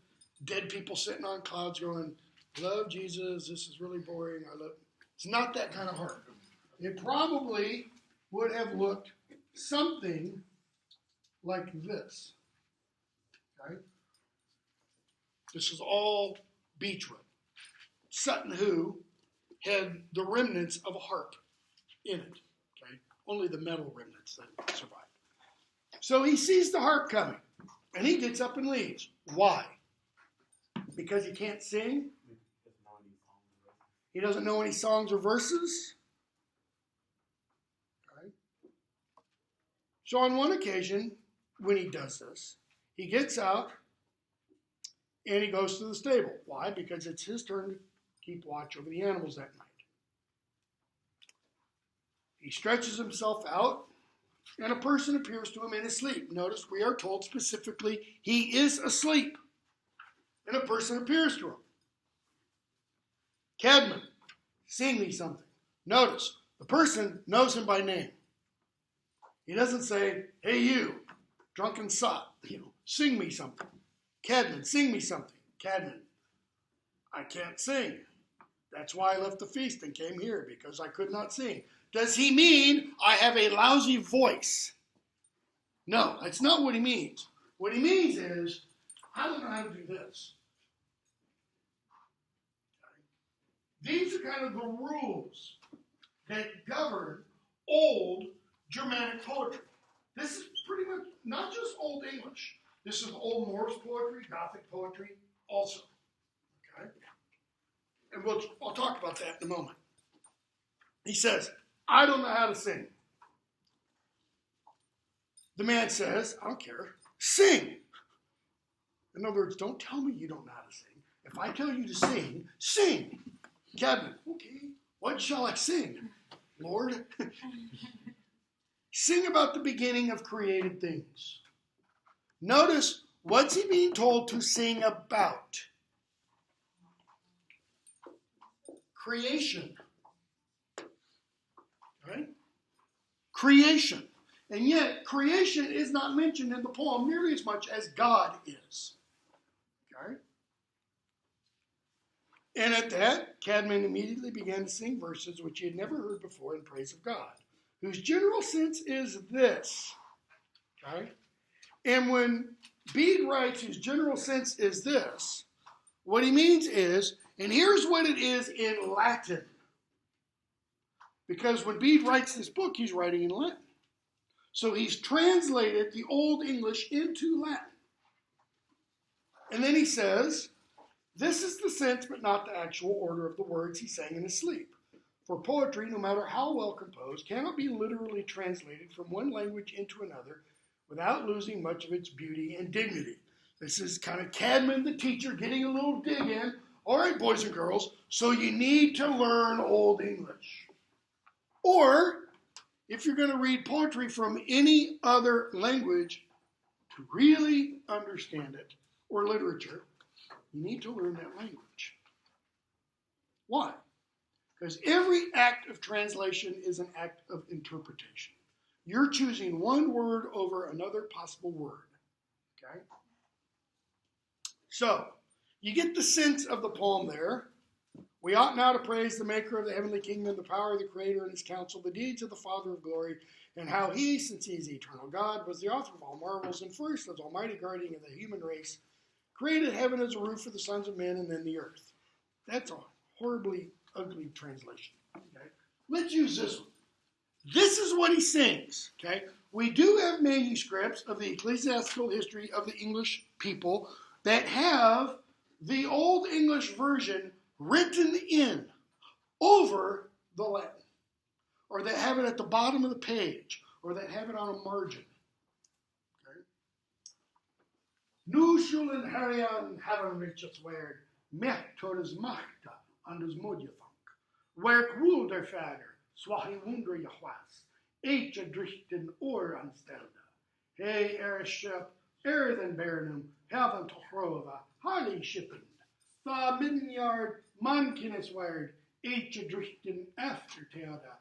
dead people sitting on clouds going, love Jesus, this is really boring, I love. It's not that kind of harp. It probably would have looked something like this. Okay? This is all beechwood. Sutton Hoo had the remnants of a harp in it. Okay? Only the metal remnants that survived. So he sees the harp coming, and he gets up and leaves. Why? Because he can't sing? He doesn't know any songs or verses? Okay. So on one occasion, when he does this, he gets out and he goes to the stable. Why? Because it's his turn to keep watch over the animals that night. He stretches himself out, and a person appears to him in his sleep. Notice we are told specifically he is asleep, and a person appears to him. Caedmon, sing me something. Notice, the person knows him by name. He doesn't say, hey you, drunken sot, sing me something. Caedmon, sing me something. Caedmon, I can't sing. That's why I left the feast and came here, because I could not sing. Does he mean I have a lousy voice? No, that's not what he means. What he means is, I don't know how to do this. These are kind of the rules that govern old Germanic poetry. This is pretty much not just Old English. This is Old Norse poetry, Gothic poetry also. Okay? And I'll talk about that in a moment. He says, I don't know how to sing. The man says, I don't care, sing. In other words, don't tell me you don't know how to sing. If I tell you to sing, sing. Caedmon, okay, what shall I sing? Lord, sing about the beginning of created things. Notice, what's he being told to sing about? Creation. Right? Creation. And yet, creation is not mentioned in the poem nearly as much as God is. Okay? And at that, Caedmon immediately began to sing verses which he had never heard before in praise of God, whose general sense is this. Okay? And when Bede writes his general sense is this, what he means is, and here's what it is in Latin. Because when Bede writes this book, he's writing in Latin. So he's translated the Old English into Latin. And then he says, this is the sense but not the actual order of the words he sang in his sleep. For poetry, no matter how well composed, cannot be literally translated from one language into another without losing much of its beauty and dignity. This is kind of Caedmon, the teacher, getting a little dig in. All right, boys and girls, so you need to learn Old English. Or, if you're going to read poetry from any other language to really understand it, or literature, you need to learn that language. Why? Because every act of translation is an act of interpretation. You're choosing one word over another possible word. Okay? So, you get the sense of the poem there. We ought now to praise the maker of the heavenly kingdom, the power of the creator and his counsel, the deeds of the Father of glory, and how he, since he is the eternal God, was the author of all marvels, and first as almighty guardian of the human race, created heaven as a roof for the sons of men, and then the earth. That's a horribly ugly translation. Okay? Let's use this one. This is what he sings. Okay? We do have manuscripts of the ecclesiastical history of the English people that have the Old English version written in over the Latin, or that have it at the bottom of the page, or that have it on a margin. Okay? Nu schulen herjan hebben riches werd, met todes machta anders modjefank. Werk woel der vader, swahi wonder je was, eetje drichten oor aanstelde. Hey, schep, den bernum, heaven to hrova, hardy shippend. The miljard mankinneswaard, eetje drichten aftertelde,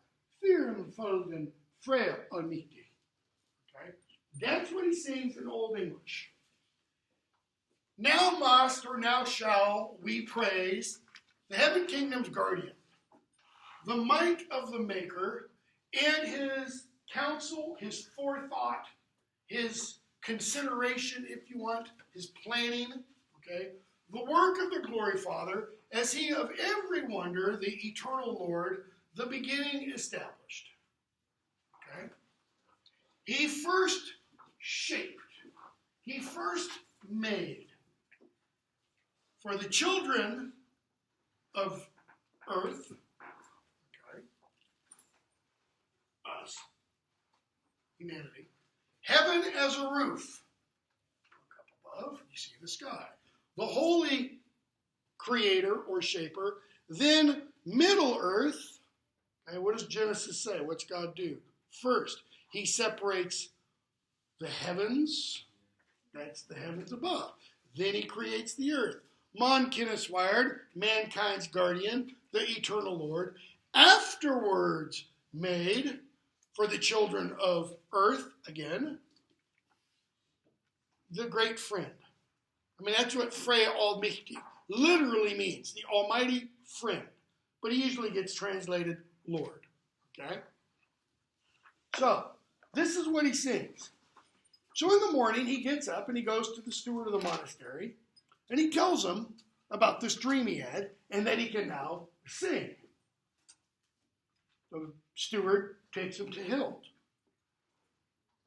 vieren folden, frail onmiti. Okay? That's what he sings in Old English. Now must, or now shall, we praise the heaven kingdom's guardian, the might of the maker, and his counsel, his forethought, his consideration, if you want, his planning, okay? The work of the glory Father, as he of every wonder, the eternal Lord, the beginning established. Okay? He first shaped, he first made. For the children of earth, okay, us, humanity, heaven as a roof. Look up above, you see the sky. The holy creator or shaper, then middle earth. And what does Genesis say? What's God do? First, he separates the heavens, that's the heavens above. Then he creates the earth. Mankinneswaard, mankind's guardian, the eternal Lord, afterwards made for the children of earth, again, the great friend. I mean, that's what Freya Allmächtig literally means, the almighty friend. But he usually gets translated Lord, okay? So, this is what he sings. So in the morning, he gets up and he goes to the steward of the monastery, and he tells him about this dream he had, and that he can now sing. The steward takes him to Hild.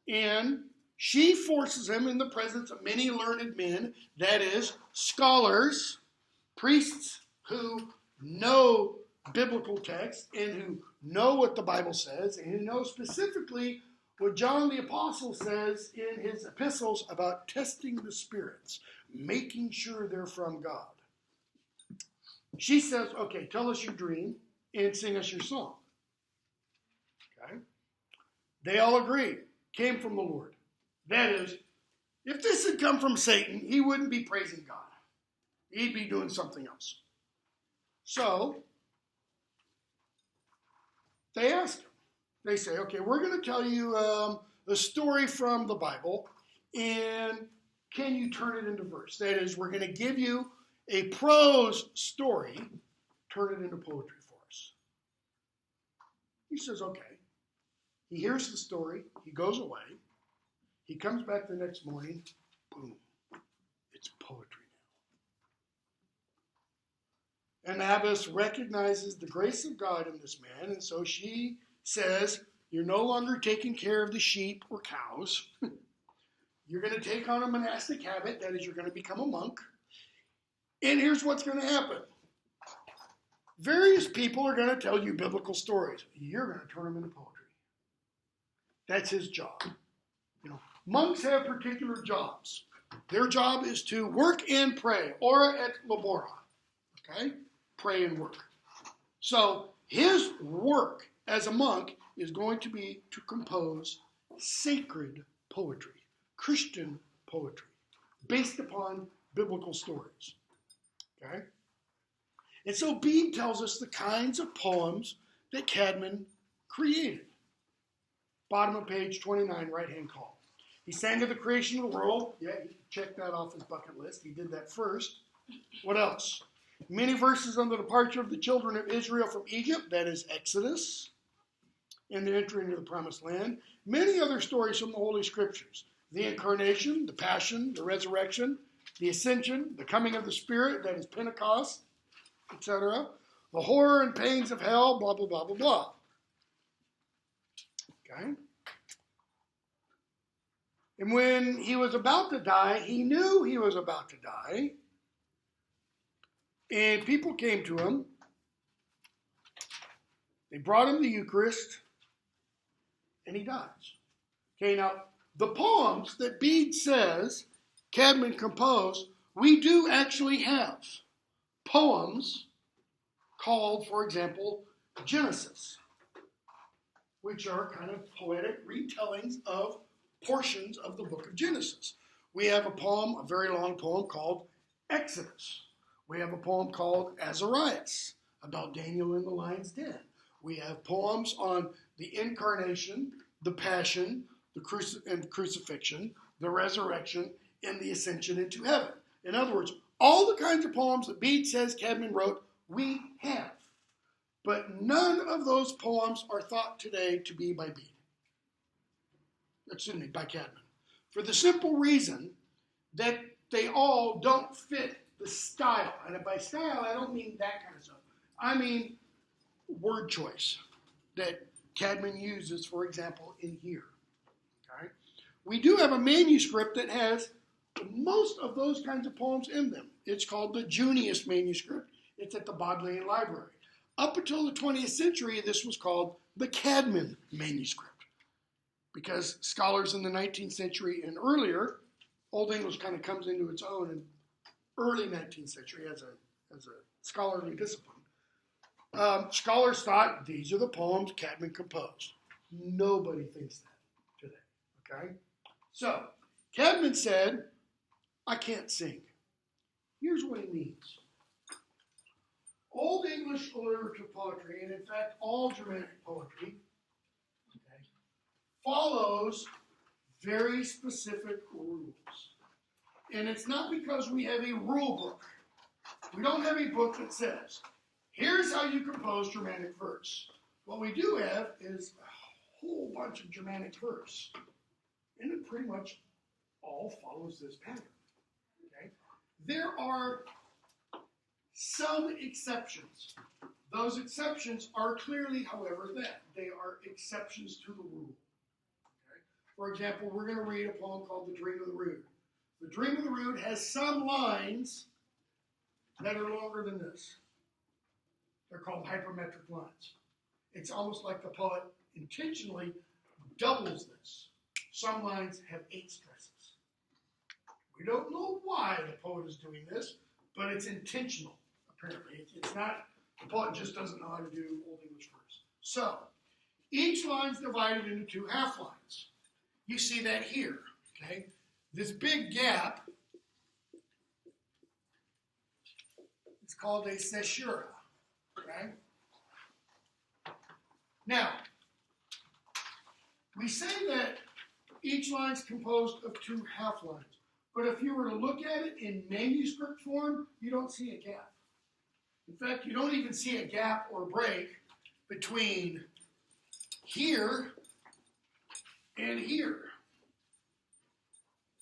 And she forces him in the presence of many learned men, that is, scholars, priests who know biblical texts and who know what the Bible says, and who know specifically what John the Apostle says in his epistles about testing the spirits, making sure they're from God. She says, okay, tell us your dream and sing us your song. Okay? They all agree. Came from the Lord. That is, if this had come from Satan, he wouldn't be praising God. He'd be doing something else. So, they ask him. They say, okay, we're going to tell you a story from the Bible, and can you turn it into verse? That is, we're going to give you a prose story, turn it into poetry for us. He says, okay. He hears the story. He goes away. He comes back the next morning. Boom. It's poetry now. And Abbess recognizes the grace of God in this man, and so she says, you're no longer taking care of the sheep or cows. You're going to take on a monastic habit. That is, you're going to become a monk. And here's what's going to happen. Various people are going to tell you biblical stories. You're going to turn them into poetry. That's his job. You know, monks have particular jobs. Their job is to work and pray. Ora et labora. Okay? Pray and work. So his work as a monk is going to be to compose sacred poetry, Christian poetry, based upon biblical stories. Okay? And so Bede tells us the kinds of poems that Caedmon created. Bottom of page 29, right-hand column. He sang of the creation of the world. Yeah, he checked that off his bucket list. He did that first. What else? Many verses on the departure of the children of Israel from Egypt, that is Exodus, and their entry into the promised land. Many other stories from the Holy Scriptures. The incarnation, the passion, the resurrection, the ascension, the coming of the Spirit, that is Pentecost, etc. The horror and pains of hell, blah, blah, blah, blah, blah. Okay? And when he was about to die, he knew he was about to die. And people came to him. They brought him the Eucharist. And he dies. Okay, now, the poems that Bede says Caedmon composed, we do actually have poems called, for example, Genesis, which are kind of poetic retellings of portions of the book of Genesis. We have a poem, a very long poem called Exodus. We have a poem called Azarias, about Daniel in the lion's den. We have poems on the incarnation, the passion, the crucifixion, the resurrection, and the ascension into heaven. In other words, all the kinds of poems that Bede says Caedmon wrote, we have. But none of those poems are thought today to be by Bede. Excuse me, by Caedmon. For the simple reason that they all don't fit the style. And by style, I don't mean that kind of stuff. I mean word choice that Caedmon uses, for example, in here. Okay? We do have a manuscript that has most of those kinds of poems in them. It's called the Junius Manuscript. It's at the Bodleian Library. Up until the 20th century, this was called the Caedmon Manuscript, because scholars in the 19th century and earlier, Old English kind of comes into its own in early 19th century as a scholarly discipline. Scholars thought these are the poems Caedmon composed. Nobody thinks that today. Okay? So, Caedmon said, I can't sing. Here's what he means. Old English alliterative poetry, and in fact all Germanic poetry, okay, follows very specific rules. And it's not because we have a rule book. We don't have a book that says, here's how you compose Germanic verse. What we do have is a whole bunch of Germanic verse. And it pretty much all follows this pattern. Okay? There are some exceptions. Those exceptions are clearly, however, that. They are exceptions to the rule. Okay? For example, we're going to read a poem called The Dream of the Rood. The Dream of the Rood has some lines that are longer than this. They're called hypermetric lines. It's almost like the poet intentionally doubles this. Some lines have 8 stresses. We don't know why the poet is doing this, but it's intentional, apparently. It's not, the poet just doesn't know how to do Old English verse. So, each line's divided into 2 half lines. You see that here, okay? This big gap is called a caesura, okay? Now, we say that each line is composed of 2 half lines. But if you were to look at it in manuscript form, you don't see a gap. In fact, you don't even see a gap or break between here and here.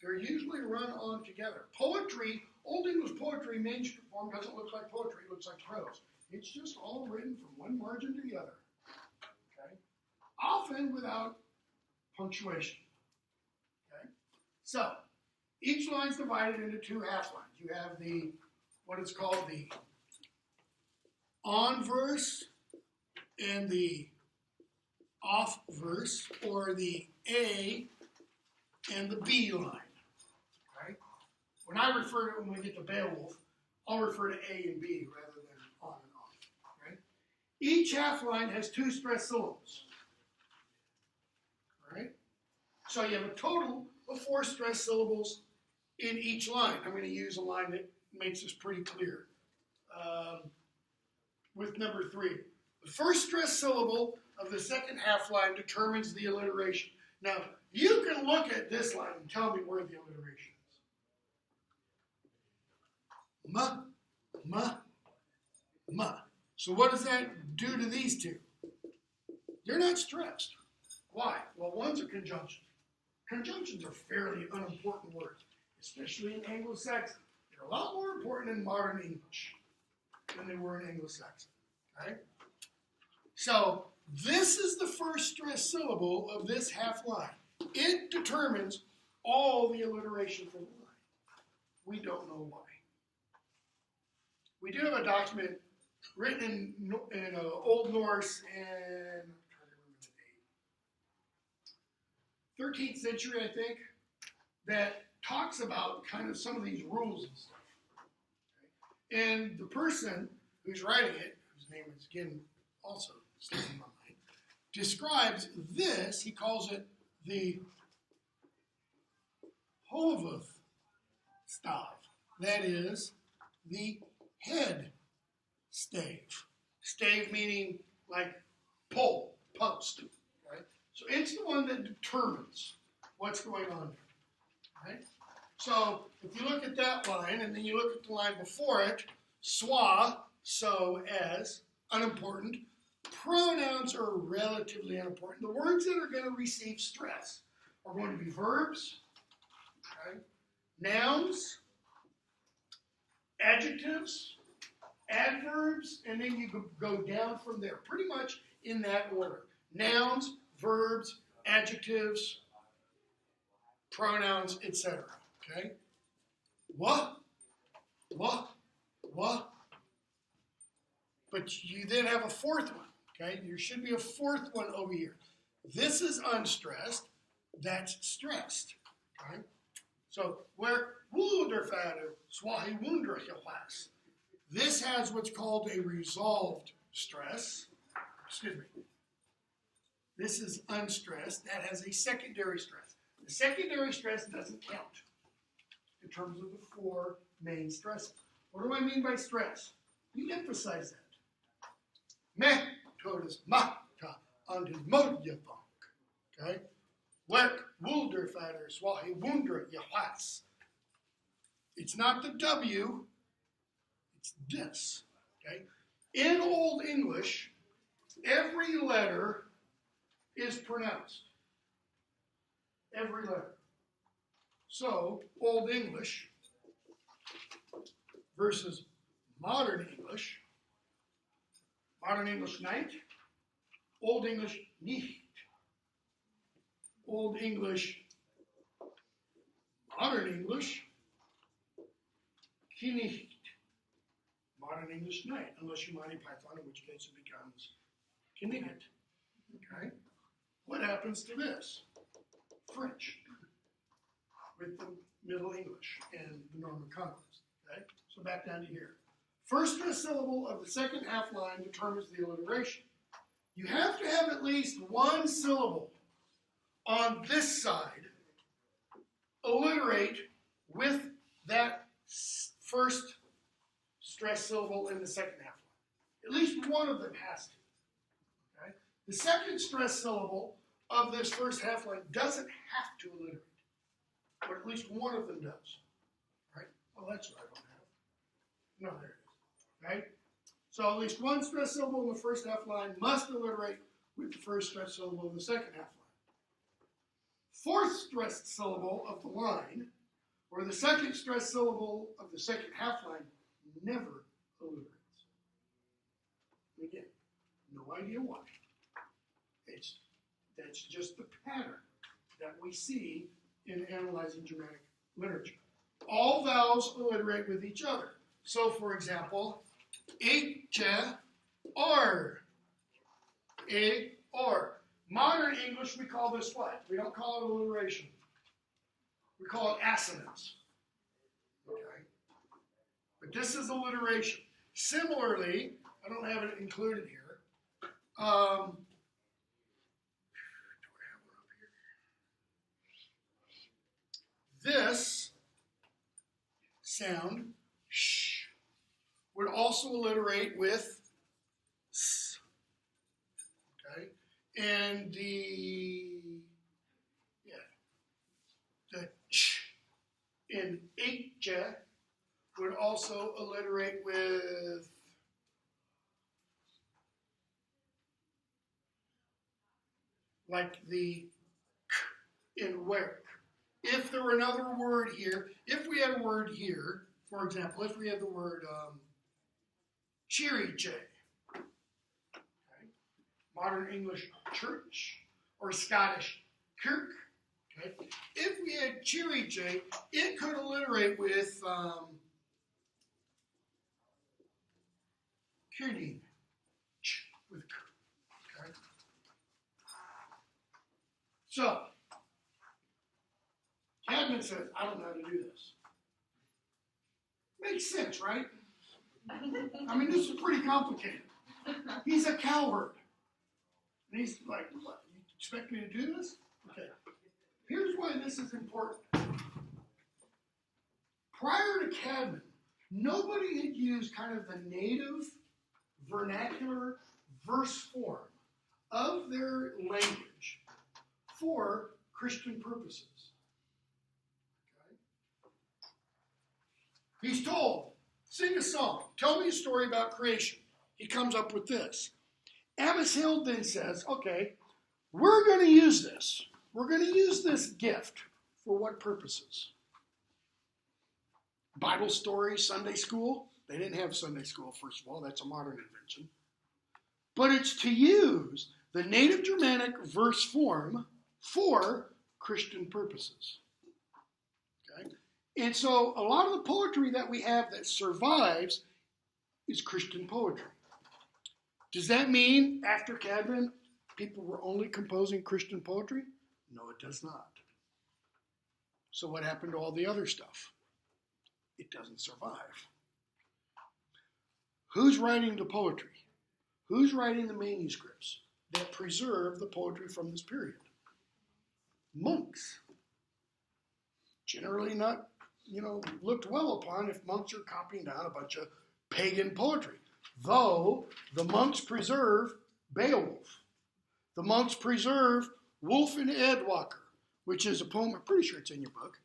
They're usually run on together. Poetry, Old English poetry, manuscript form doesn't look like poetry, it looks like prose. It's just all written from one margin to the other. Okay? Often without punctuation. Okay? So, each line is divided into 2 half lines. You have the, what is called the on verse and the off verse, or the A and the B line. Okay? When I refer to it, when we get to Beowulf, I'll refer to A and B rather than on and off. Okay? Each half line has 2 stressed syllables. All right? So you have a total of 4 stressed syllables in each line. I'm going to use a line that makes this pretty clear. With number 3. The first stressed syllable of the second half line determines the alliteration. Now, you can look at this line and tell me where the alliteration is. Ma, ma. So what does that do to these two? They're not stressed. Why? Well, one's a conjunction. Conjunctions are fairly unimportant words, especially in Anglo-Saxon. They're a lot more important in modern English than they were in Anglo-Saxon. Okay? So this is the first stressed syllable of this half line. It determines all the alliteration for the line. We don't know why. We do have a document written in Old Norse and 13th century, I think, that talks about kind of some of these rules and stuff. Okay? And the person who's writing it, whose name is again also slipping my mind, describes this. He calls it the Hovuth stav. That is the head stave. Stave meaning like pole, post. Right? So it's the one that determines what's going on there. Right? So if you look at that line and then you look at the line before it, swa, so as, unimportant. Pronouns are relatively unimportant. The words that are going to receive stress are going to be verbs, okay, nouns, adjectives, adverbs, and then you go down from there, pretty much in that order. Nouns, verbs, adjectives, pronouns, etc. Okay? What? But you then have a fourth one. Okay? There should be a fourth one over here. This is unstressed. That's stressed. Okay? So where wundervader swahi wundergewas. This has what's called a resolved stress. Excuse me. This is unstressed. That has a secondary stress. The secondary stress doesn't count in terms of the four main stresses. What do I mean by stress? You emphasize that. Meh todes mata und his modjebank. Okay? Werk wundervader swahi wundergewas. It's not the W, it's this. Okay? In Old English, every letter is pronounced. Every letter. So, Old English versus Modern English. Modern English night. Old English nicht. Old English, Modern English, nicht. Modern English night, unless you Monty Python, in which case it becomes knit. Okay? What happens to this? French, with the Middle English and the Norman Conquest. Okay? So back down to here. First stress syllable of the second half line determines the alliteration. You have to have at least one syllable on this side alliterate with that first stress syllable in the second half line. At least one of them has to. Okay? The second stress syllable of this first half line doesn't have to alliterate, but at least one of them does. Right? Well, that's what I don't have. No, there it is. Right? So at least one stress syllable in the first half line must alliterate with the first stress syllable in the second half line. Fourth stressed syllable of the line, or the second stressed syllable of the second half line, never alliterates. Again, no idea why. That's just the pattern that we see in analyzing Germanic literature. All vowels alliterate with each other. So, for example, eche, or. E, or. Modern English, we call this what? We don't call it alliteration. We call it assonance. Okay? But this is alliteration. Similarly, I don't have it included here. Do I have one up here? This sound, sh, would also alliterate with s. Okay? And the ch in eche would also alliterate with like the k in work. If there were another word here, if we had a word here, for example, if we had the word cheery J, okay, modern English church, or Scottish kirk, okay, if we had cheery J, it could alliterate with Caedmon, with k, okay. So, Caedmon says, I don't know how to do this. Makes sense, right? I mean, this is pretty complicated. He's a cowherd. And he's like, what, you expect me to do this? Okay. Here's why this is important. Prior to Caedmon, nobody had used kind of the native vernacular verse form of their language for Christian purposes. Okay? He's told, sing a song, tell me a story about creation. He comes up with this. Amos Hill then says, okay, we're going to use this. We're going to use this gift for what purposes? Bible story, Sunday school. They didn't have Sunday school, first of all. That's a modern invention. But it's to use the native Germanic verse form for Christian purposes. Okay? And so a lot of the poetry that we have that survives is Christian poetry. Does that mean after Caedmon, people were only composing Christian poetry? No, it does not. So what happened to all the other stuff? It doesn't survive. Who's writing the poetry? Who's writing the manuscripts that preserve the poetry from this period? Monks. Generally not, looked well upon if monks are copying down a bunch of pagan poetry. Though the monks preserve Beowulf. The monks preserve Wolf and Edwalker, which is a poem, I'm pretty sure it's in your book,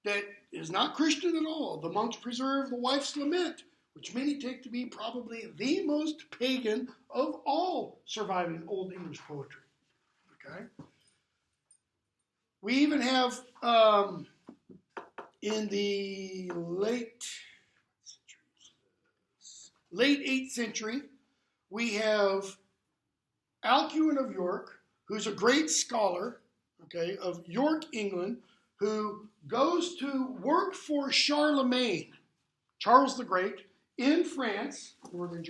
that is not Christian at all. The monks preserve The Wife's Lament, which many take to be probably the most pagan of all surviving Old English poetry. Okay? We even have, in the late 8th century, we have Alcuin of York, who's a great scholar, okay, of York, England, who goes to work for Charlemagne, Charles the Great, in France, northern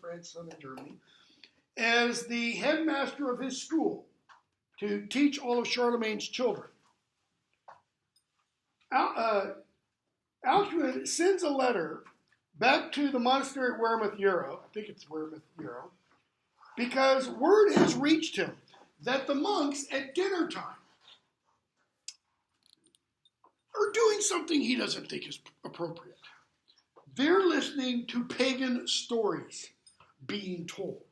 France, southern Germany, as the headmaster of his school to teach all of Charlemagne's children. Alcuin sends a letter back to the monastery at Wearmouth Euro, I think it's Wearmouth Euro, because word has reached him that the monks at dinner time are doing something he doesn't think is appropriate. They're listening to pagan stories being told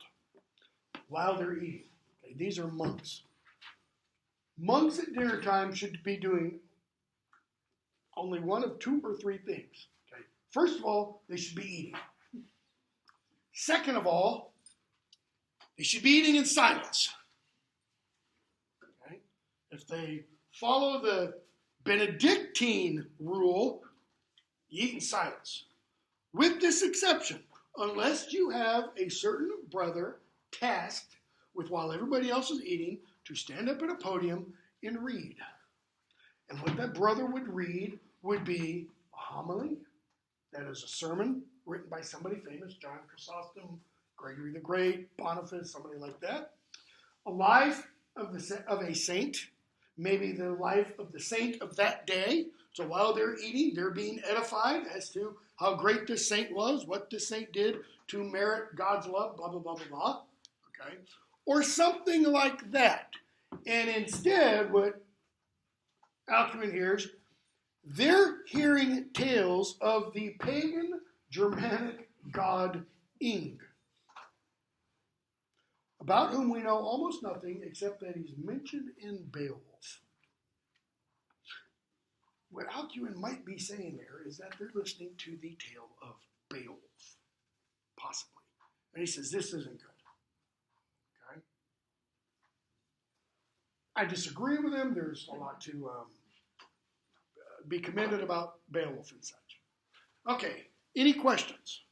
while they're eating. Okay, these are monks. Monks at dinner time should be doing only one of 2 or 3 things. Okay? First of all, they should be eating. Second of all, they should be eating in silence. Okay? If they follow the Benedictine rule, you eat in silence. With this exception, unless you have a certain brother tasked with, while everybody else is eating, to stand up at a podium and read. And what that brother would read would be a homily, that is a sermon written by somebody famous, John Chrysostom, Gregory the Great, Boniface, somebody like that. A life of a saint, maybe the life of the saint of that day. So while they're eating, they're being edified as to how great this saint was, what this saint did to merit God's love, blah, blah, blah, blah, blah. Okay? Or something like that. And instead, what Alcuin hears, they're hearing tales of the pagan Germanic god Ing, about whom we know almost nothing except that he's mentioned in Beowulf. What Alcuin might be saying there is that they're listening to the tale of Beowulf, possibly. And he says, this isn't good. Okay? I disagree with him. There's a lot to be commended about Beowulf and such. Okay, any questions?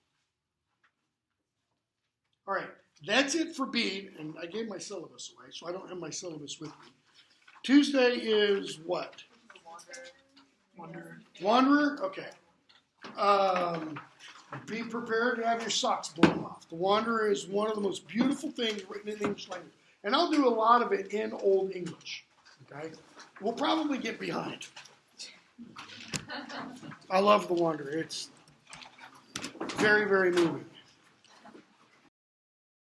All right, that's it for Bede, and I gave my syllabus away, so I don't have my syllabus with me. Tuesday is what? Wanderer? Okay. Be prepared to have your socks blown off. The Wanderer is one of the most beautiful things written in the English language. And I'll do a lot of it in Old English. Okay? We'll probably get behind. I love The Wanderer. It's very, very moving.